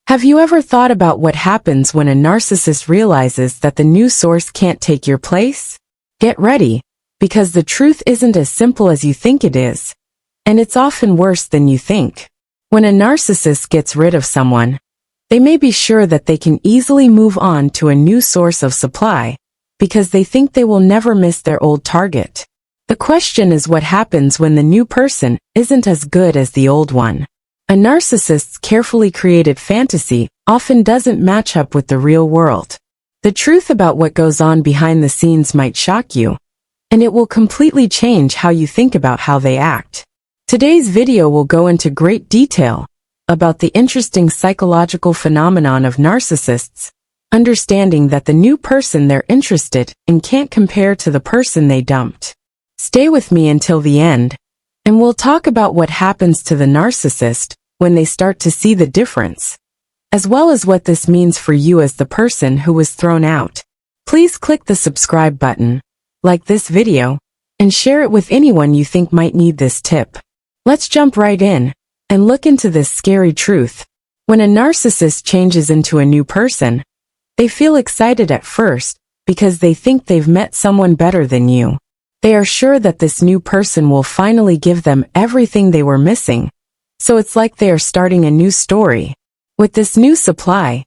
Have you ever thought about what happens when a narcissist realizes that the new source can't take your place? Get ready, because the truth isn't as simple as you think it is, and it's often worse than you think. When a narcissist gets rid of someone, they may be sure that they can easily move on to a new source of supply, because they think they will never miss their old target. The question is what happens when the new person isn't as good as the old one. A narcissist's carefully created fantasy often doesn't match up with the real world. The truth about what goes on behind the scenes might shock you, and it will completely change how you think about how they act. Today's video will go into great detail about the interesting psychological phenomenon of narcissists, understanding that the new person they're interested in can't compare to the person they dumped. Stay with me until the end, and we'll talk about what happens to the narcissist when they start to see the difference, as well as what this means for you as the person who was thrown out. Please click the subscribe button, like this video, and share it with anyone you think might need this tip. Let's jump right in and look into this scary truth. When a narcissist changes into a new person, they feel excited at first because they think they've met someone better than you. They are sure that this new person will finally give them everything they were missing, so it's like they are starting a new story. With this new supply,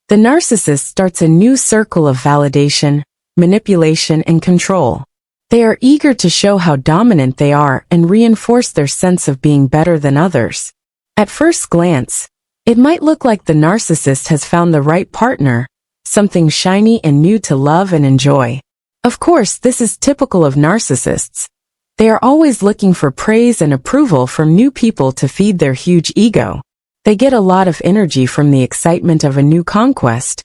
the narcissist starts a new circle of validation, manipulation, and control. They are eager to show how dominant they are and reinforce their sense of being better than others. At first glance, it might look like the narcissist has found the right partner, something shiny and new to love and enjoy. Of course, this is typical of narcissists. They are always looking for praise and approval from new people to feed their huge ego. They get a lot of energy from the excitement of a new conquest,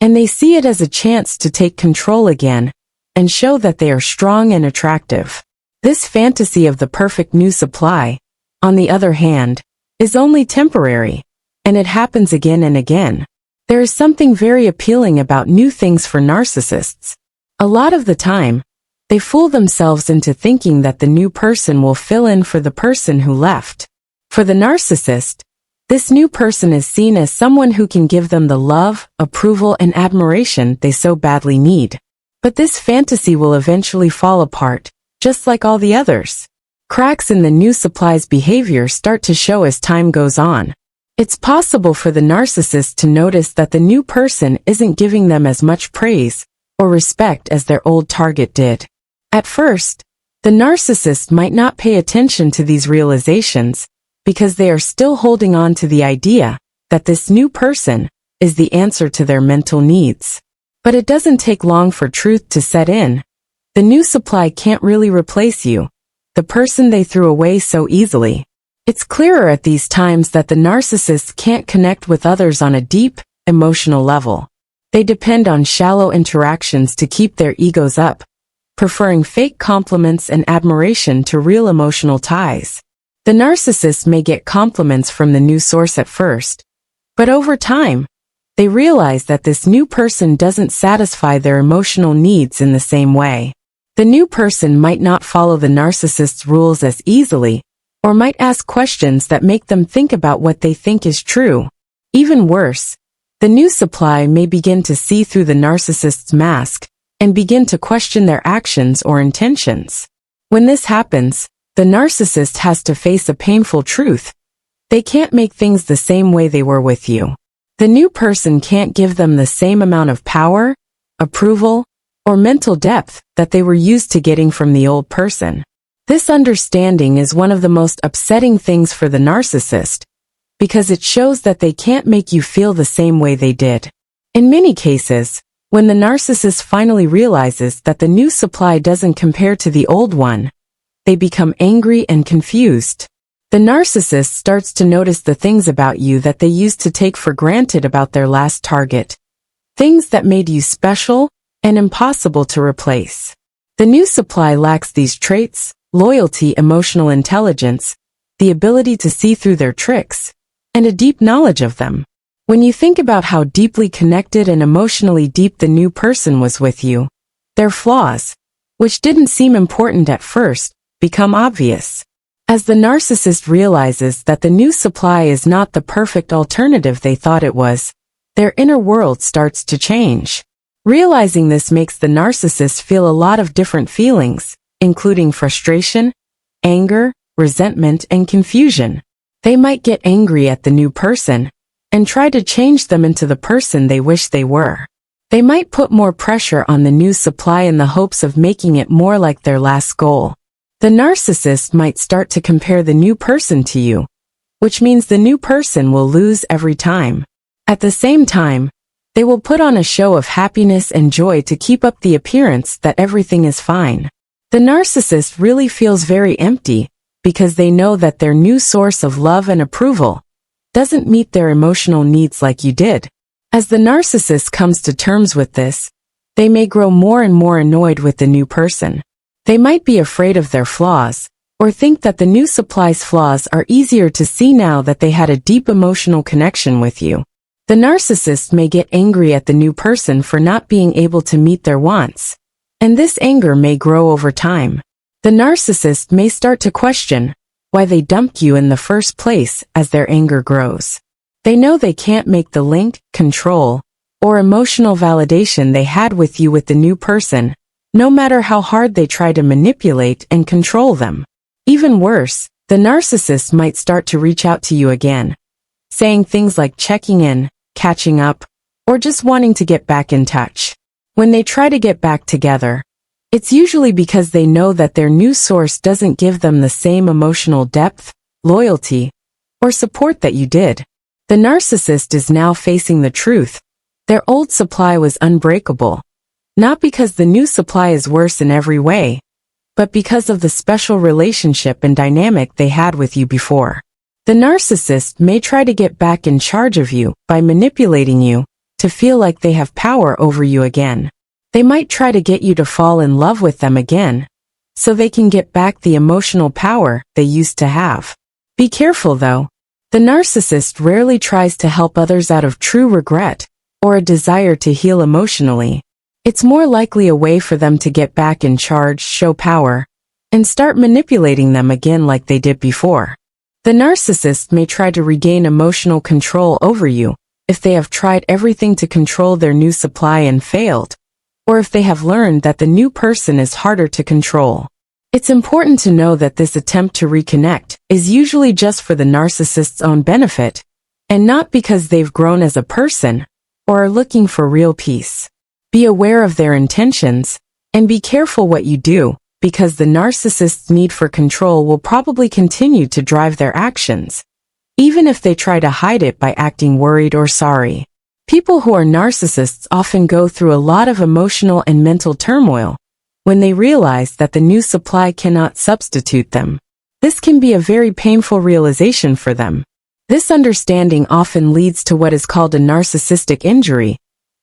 and they see it as a chance to take control again and show that they are strong and attractive. This fantasy of the perfect new supply, on the other hand, is only temporary, and it happens again and again. There is something very appealing about new things for narcissists. A lot of the time, they fool themselves into thinking that the new person will fill in for the person who left. For the narcissist, this new person is seen as someone who can give them the love, approval, and admiration they so badly need. But this fantasy will eventually fall apart, just like all the others. Cracks in the new supply's behavior start to show as time goes on. It's possible for the narcissist to notice that the new person isn't giving them as much praise or respect as their old target did. At first, the narcissist might not pay attention to these realizations because they are still holding on to the idea that this new person is the answer to their mental needs. But it doesn't take long for truth to set in. The new supply can't really replace you, the person they threw away so easily. It's clearer at these times that the narcissist can't connect with others on a deep, emotional level. They depend on shallow interactions to keep their egos up, preferring fake compliments and admiration to real emotional ties. The narcissist may get compliments from the new source at first, but over time, they realize that this new person doesn't satisfy their emotional needs in the same way. The new person might not follow the narcissist's rules as easily, or might ask questions that make them think about what they think is true. Even worse, the new supply may begin to see through the narcissist's mask and begin to question their actions or intentions. When this happens, the narcissist has to face a painful truth. They can't make things the same way they were with you. The new person can't give them the same amount of power, approval, or mental depth that they were used to getting from the old person. This understanding is one of the most upsetting things for the narcissist, because it shows that they can't make you feel the same way they did. In many cases, when the narcissist finally realizes that the new supply doesn't compare to the old one, they become angry and confused. The narcissist starts to notice the things about you that they used to take for granted about their last target. Things that made you special and impossible to replace. The new supply lacks these traits: loyalty, emotional intelligence, the ability to see through their tricks, and a deep knowledge of them. When you think about how deeply connected and emotionally deep the new person was with you, their flaws, which didn't seem important at first, become obvious. As the narcissist realizes that the new supply is not the perfect alternative they thought it was, their inner world starts to change. Realizing this makes the narcissist feel a lot of different feelings, including frustration, anger, resentment, and confusion. They might get angry at the new person and try to change them into the person they wish they were. They might put more pressure on the new supply in the hopes of making it more like their last goal. The narcissist might start to compare the new person to you, which means the new person will lose every time. At the same time, they will put on a show of happiness and joy to keep up the appearance that everything is fine. The narcissist really feels very empty because they know that their new source of love and approval doesn't meet their emotional needs like you did. As the narcissist comes to terms with this, they may grow more and more annoyed with the new person. They might be afraid of their flaws, or think that the new supply's flaws are easier to see now that they had a deep emotional connection with you. The narcissist may get angry at the new person for not being able to meet their wants, and this anger may grow over time. The narcissist may start to question why they dumped you in the first place as their anger grows. They know they can't make the link, control, or emotional validation they had with you with the new person, no matter how hard they try to manipulate and control them. Even worse, the narcissist might start to reach out to you again, saying things like checking in, catching up, or just wanting to get back in touch. When they try to get back together, it's usually because they know that their new source doesn't give them the same emotional depth, loyalty, or support that you did. The narcissist is now facing the truth. Their old supply was unbreakable, not because the new supply is worse in every way, but because of the special relationship and dynamic they had with you before. The narcissist may try to get back in charge of you by manipulating you to feel like they have power over you again. They might try to get you to fall in love with them again, so they can get back the emotional power they used to have. Be careful though. The narcissist rarely tries to help others out of true regret or a desire to heal emotionally. It's more likely a way for them to get back in charge, show power, and start manipulating them again like they did before. The narcissist may try to regain emotional control over you if they have tried everything to control their new supply and failed, or if they have learned that the new person is harder to control. It's important to know that this attempt to reconnect is usually just for the narcissist's own benefit, and not because they've grown as a person or are looking for real peace. Be aware of their intentions, and be careful what you do, because the narcissist's need for control will probably continue to drive their actions, even if they try to hide it by acting worried or sorry. People who are narcissists often go through a lot of emotional and mental turmoil when they realize that the new supply cannot substitute them. This can be a very painful realization for them. This understanding often leads to what is called a narcissistic injury,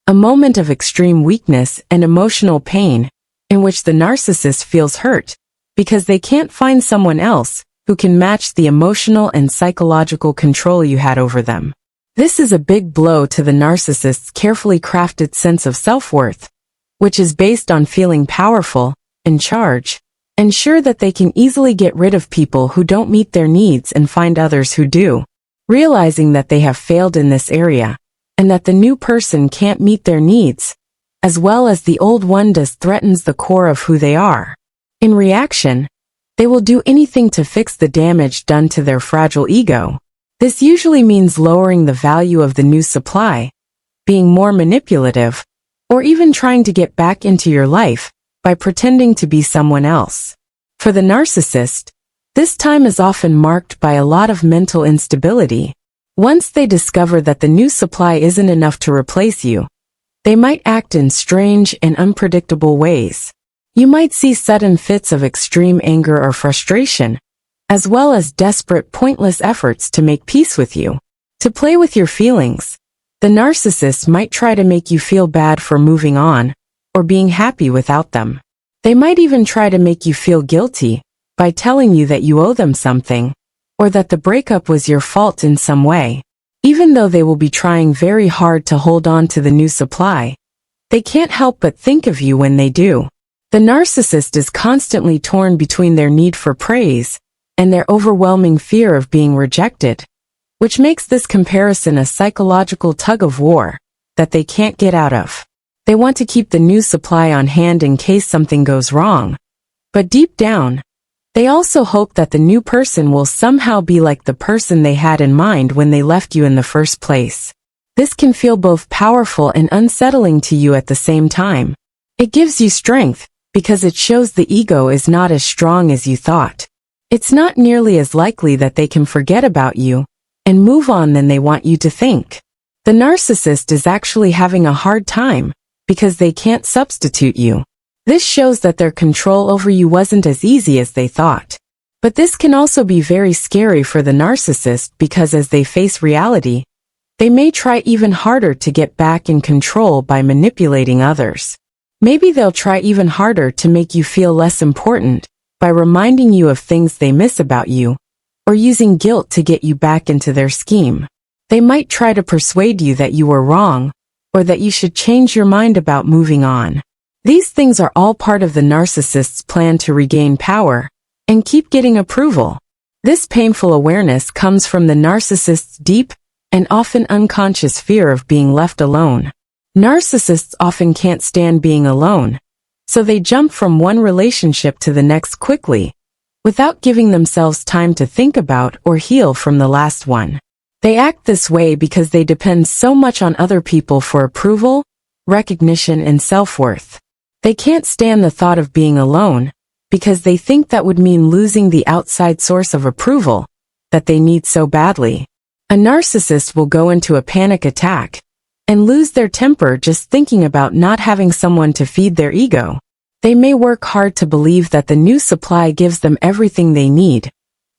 a moment of extreme weakness and emotional pain in which the narcissist feels hurt because they can't find someone else who can match the emotional and psychological control you had over them. This is a big blow to the narcissist's carefully crafted sense of self-worth, which is based on feeling powerful, in charge, and sure that they can easily get rid of people who don't meet their needs and find others who do. Realizing that they have failed in this area, and that the new person can't meet their needs, as well as the old one does, threatens the core of who they are. In reaction, they will do anything to fix the damage done to their fragile ego. This usually means lowering the value of the new supply, being more manipulative, or even trying to get back into your life by pretending to be someone else. For the narcissist, this time is often marked by a lot of mental instability. Once they discover that the new supply isn't enough to replace you, they might act in strange and unpredictable ways. You might see sudden fits of extreme anger or frustration, as well as desperate, pointless efforts to make peace with you. To play with your feelings, the narcissist might try to make you feel bad for moving on, or being happy without them. They might even try to make you feel guilty by telling you that you owe them something, or that the breakup was your fault in some way. Even though they will be trying very hard to hold on to the new supply, they can't help but think of you when they do. The narcissist is constantly torn between their need for praise and their overwhelming fear of being rejected, which makes this comparison a psychological tug-of-war that they can't get out of. They want to keep the new supply on hand in case something goes wrong. But deep down, they also hope that the new person will somehow be like the person they had in mind when they left you in the first place. This can feel both powerful and unsettling to you at the same time. It gives you strength, because it shows the ego is not as strong as you thought. It's not nearly as likely that they can forget about you and move on than they want you to think. The narcissist is actually having a hard time because they can't substitute you. This shows that their control over you wasn't as easy as they thought. But this can also be very scary for the narcissist because as they face reality, they may try even harder to get back in control by manipulating others. Maybe they'll try even harder to make you feel less important by reminding you of things they miss about you, or using guilt to get you back into their scheme. They might try to persuade you that you were wrong, or that you should change your mind about moving on. These things are all part of the narcissist's plan to regain power and keep getting approval. This painful awareness comes from the narcissist's deep and often unconscious fear of being left alone. Narcissists often can't stand being alone, so they jump from one relationship to the next quickly, without giving themselves time to think about or heal from the last one. They act this way because they depend so much on other people for approval, recognition, and self-worth. They can't stand the thought of being alone, because they think that would mean losing the outside source of approval that they need so badly. A narcissist will go into a panic attack and lose their temper just thinking about not having someone to feed their ego. They may work hard to believe that the new supply gives them everything they need,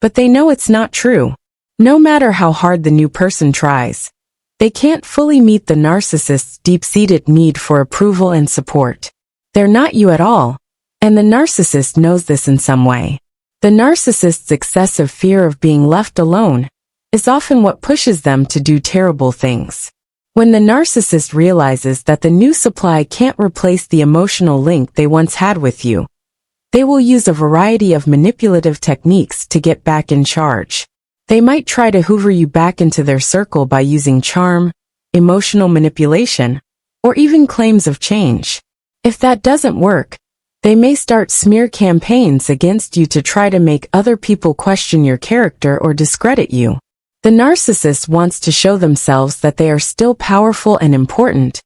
but they know it's not true. No matter how hard the new person tries, they can't fully meet the narcissist's deep-seated need for approval and support. They're not you at all, and the narcissist knows this in some way. The narcissist's excessive fear of being left alone is often what pushes them to do terrible things. When the narcissist realizes that the new supply can't replace the emotional link they once had with you, they will use a variety of manipulative techniques to get back in charge. They might try to hoover you back into their circle by using charm, emotional manipulation, or even claims of change. If that doesn't work, they may start smear campaigns against you to try to make other people question your character or discredit you. The narcissist wants to show themselves that they are still powerful and important,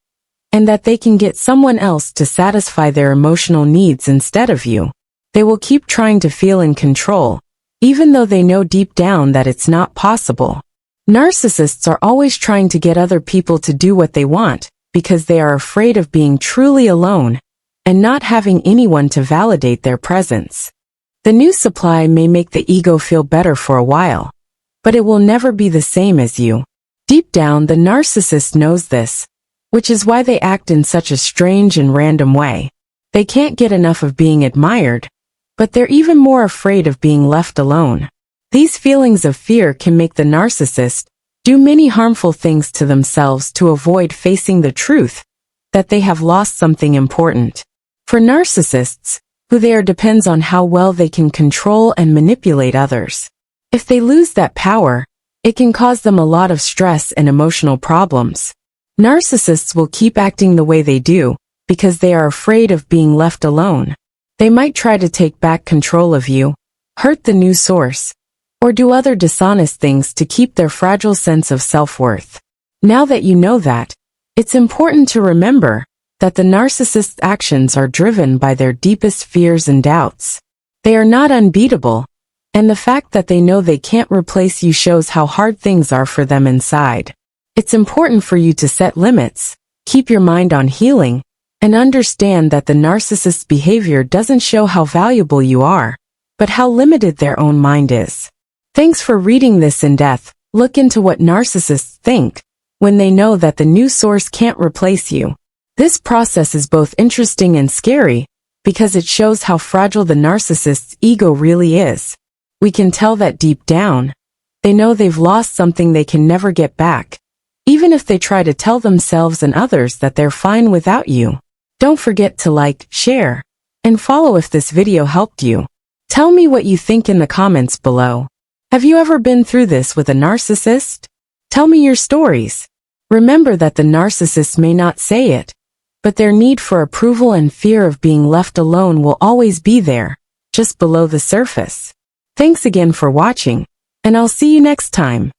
and that they can get someone else to satisfy their emotional needs instead of you. They will keep trying to feel in control, even though they know deep down that it's not possible. Narcissists are always trying to get other people to do what they want, because they are afraid of being truly alone and not having anyone to validate their presence. The new supply may make the ego feel better for a while, but it will never be the same as you. Deep down, the narcissist knows this, which is why they act in such a strange and random way. They can't get enough of being admired, but they're even more afraid of being left alone. These feelings of fear can make the narcissist do many harmful things to themselves to avoid facing the truth that they have lost something important. For narcissists, who they are depends on how well they can control and manipulate others. If they lose that power, it can cause them a lot of stress and emotional problems. Narcissists will keep acting the way they do because they are afraid of being left alone. They might try to take back control of you, hurt the new source, or do other dishonest things to keep their fragile sense of self-worth. Now that you know that, it's important to remember that the narcissist's actions are driven by their deepest fears and doubts. They are not unbeatable, and the fact that they know they can't replace you shows how hard things are for them inside. It's important for you to set limits, keep your mind on healing, and understand that the narcissist's behavior doesn't show how valuable you are, but how limited their own mind is. Thanks for reading this in depth. Look into what narcissists think when they know that the new source can't replace you. This process is both interesting and scary because it shows how fragile the narcissist's ego really is. We can tell that deep down, they know they've lost something they can never get back, even if they try to tell themselves and others that they're fine without you. Don't forget to like, share, and follow if this video helped you. Tell me what you think in the comments below. Have you ever been through this with a narcissist? Tell me your stories. Remember that the narcissist may not say it, but their need for approval and fear of being left alone will always be there, just below the surface. Thanks again for watching, and I'll see you next time.